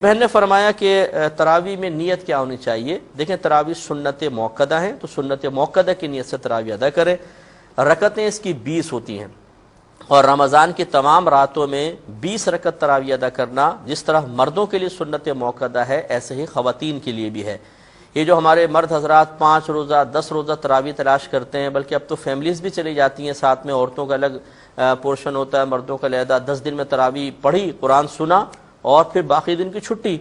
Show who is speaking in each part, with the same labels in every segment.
Speaker 1: بہن نے فرمایا کہ تراویح میں نیت کیا ہونی چاہیے؟ دیکھیں تراویح سنت موقدہ ہیں تو سنت موقدہ کی نیت سے تراویح ادا کریں۔ رکعتیں اس کی 20 ہوتی ہیں اور رمضان کی تمام راتوں میں 20 رکعت تراویح ادا کرنا جس طرح مردوں کے لیے سنت موقدہ ہے ایسے ہی خواتین کے لیے بھی ہے۔ یہ جو ہمارے مرد حضرات 5 روزہ 10 روزہ تراویح تلاش کرتے ہیں، بلکہ اب تو فیملیز بھی چلی جاتی ہیں، ساتھ میں عورتوں کا الگ پورشن ہوتا ہے، مردوں کا علیحدہ، 10 دن میں تراویح پڑھی، قرآن سنا اور پھر باقی دن کی چھٹی،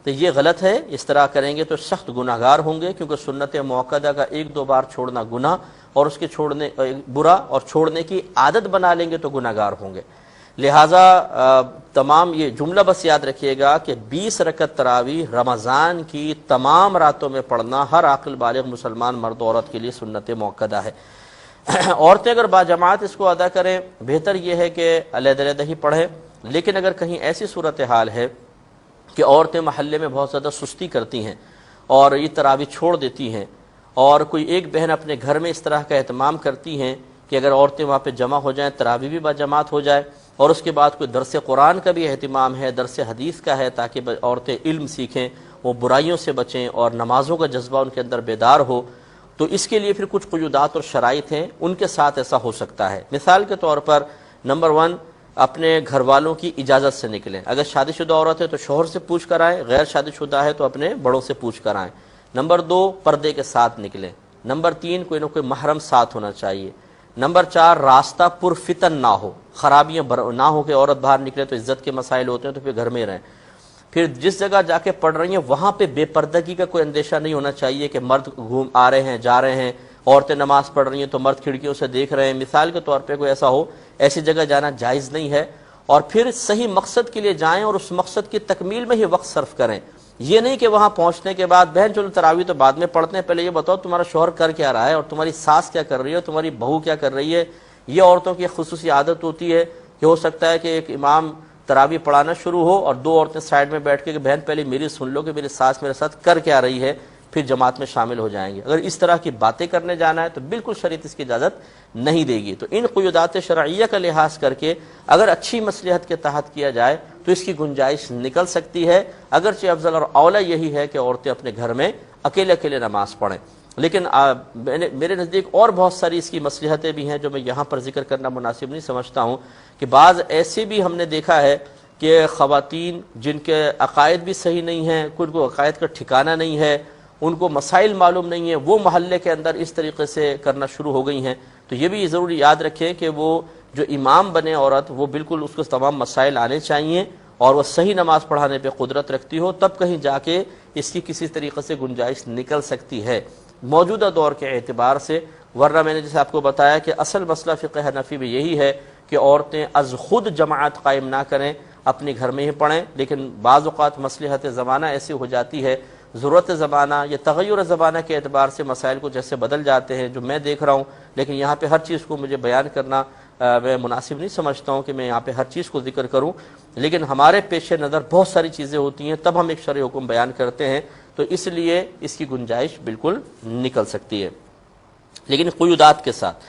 Speaker 1: تو یہ غلط ہے۔ اس طرح کریں گے تو سخت گناہ گار ہوں گے، کیونکہ سنت موقدہ کا 1-2 بار چھوڑنا گناہ اور اس کے چھوڑنے برا، اور چھوڑنے کی عادت بنا لیں گے تو گناہ گار ہوں گے۔ لہٰذا تمام یہ جملہ بس یاد رکھیے گا کہ 20 رکعت تراویح رمضان کی تمام راتوں میں پڑھنا ہر عاقل بالغ مسلمان مرد و عورت کے لیے سنت موقدہ ہے۔ عورتیں اگر باجماعت اس کو ادا کریں بہتر یہ ہے کہ علیحدہ ہی پڑھیں، لیکن اگر کہیں ایسی صورتحال ہے کہ عورتیں محلے میں بہت زیادہ سستی کرتی ہیں اور یہ تراویح چھوڑ دیتی ہیں، اور کوئی ایک بہن اپنے گھر میں اس طرح کا اہتمام کرتی ہیں کہ اگر عورتیں وہاں پہ جمع ہو جائیں تراویح بھی باجماعت ہو جائے، اور اس کے بعد کوئی درس قرآن کا بھی اہتمام ہے، درس حدیث کا ہے، تاکہ عورتیں علم سیکھیں، وہ برائیوں سے بچیں اور نمازوں کا جذبہ ان کے اندر بیدار ہو، تو اس کے لیے پھر کچھ قیودات اور شرائط ہیں، ان کے ساتھ ایسا ہو سکتا ہے۔ مثال کے طور پر نمبر 1، اپنے گھر والوں کی اجازت سے نکلیں۔ اگر شادی شدہ عورت ہے تو شوہر سے پوچھ کر آئیں، غیر شادی شدہ ہے تو اپنے بڑوں سے پوچھ کر آئیں۔ نمبر 2، پردے کے ساتھ نکلیں۔ نمبر 3، کوئی نہ کوئی محرم ساتھ ہونا چاہیے۔ نمبر 4، راستہ پرفتن نہ ہو، خرابیاں نہ ہو کہ عورت باہر نکلے تو عزت کے مسائل ہوتے ہیں تو پھر گھر میں رہیں۔ پھر جس جگہ جا کے پڑھ رہی ہیں وہاں پہ بے پردگی کا کوئی اندیشہ نہیں ہونا چاہیے کہ مرد آ رہے ہیں جا رہے ہیں، عورتیں نماز پڑھ رہی ہیں تو مرد کھڑکیوں سے دیکھ رہے ہیں، مثال کے طور پہ کوئی ایسا ہو، ایسی جگہ جانا جائز نہیں ہے۔ اور پھر صحیح مقصد کے لیے جائیں اور اس مقصد کی تکمیل میں ہی وقت صرف کریں۔ یہ نہیں کہ وہاں پہنچنے کے بعد بہن چلو تراویح تو بعد میں پڑھتے ہیں، پہلے یہ بتاؤ تمہارا شوہر کر کیا رہا ہے اور تمہاری ساس کیا کر رہی ہے، تمہاری بہو کیا کر رہی ہے۔ یہ عورتوں کی خصوصی عادت ہوتی ہے کہ ہو سکتا ہے کہ ایک امام تراویح پڑھانا شروع ہو اور 2 عورتیں سائڈ میں بیٹھ کے کہ بہن پہلے میری سن لو کہ میری ساس میرے ساتھ کر کیا رہی ہے، پھر جماعت میں شامل ہو جائیں گے۔ اگر اس طرح کی باتیں کرنے جانا ہے تو بالکل شریعت اس کی اجازت نہیں دے گی۔ تو ان قیودات شرعیہ کا لحاظ کر کے اگر اچھی مصلحت کے تحت کیا جائے تو اس کی گنجائش نکل سکتی ہے، اگرچہ افضل اور اولیٰ یہی ہے کہ عورتیں اپنے گھر میں اکیلے اکیلے نماز پڑھیں، لیکن میرے نزدیک اور بہت ساری اس کی مصلحتیں بھی ہیں جو میں یہاں پر ذکر کرنا مناسب نہیں سمجھتا ہوں، کہ بعض ایسے بھی ہم نے دیکھا ہے کہ خواتین جن کے عقائد بھی صحیح نہیں ہیں، کچھ کو عقائد کا ٹھکانہ نہیں ہے، ان کو مسائل معلوم نہیں ہیں، وہ محلے کے اندر اس طریقے سے کرنا شروع ہو گئی ہیں، تو یہ بھی ضروری یاد رکھیں کہ وہ جو امام بنے عورت وہ بالکل اس کو تمام مسائل آنے چاہیے اور وہ صحیح نماز پڑھانے پہ قدرت رکھتی ہو، تب کہیں جا کے اس کی کسی طریقے سے گنجائش نکل سکتی ہے موجودہ دور کے اعتبار سے۔ ورنہ میں نے جیسے آپ کو بتایا کہ اصل مسئلہ فقہ حنفی میں یہی ہے کہ عورتیں از خود جماعت قائم نہ کریں، اپنے گھر میں ہی پڑھیں، لیکن بعض اوقات مصلحت زمانہ ایسی ہو جاتی ہے، ضرورت زمانہ یا تغیر زمانہ کے اعتبار سے مسائل کو جیسے بدل جاتے ہیں جو میں دیکھ رہا ہوں، لیکن یہاں پہ ہر چیز کو مجھے بیان کرنا میں مناسب نہیں سمجھتا ہوں کہ میں یہاں پہ ہر چیز کو ذکر کروں، لیکن ہمارے پیش نظر بہت ساری چیزیں ہوتی ہیں تب ہم ایک شرعی حکم بیان کرتے ہیں، تو اس لیے اس کی گنجائش بالکل نکل سکتی ہے، لیکن قیودات کے ساتھ۔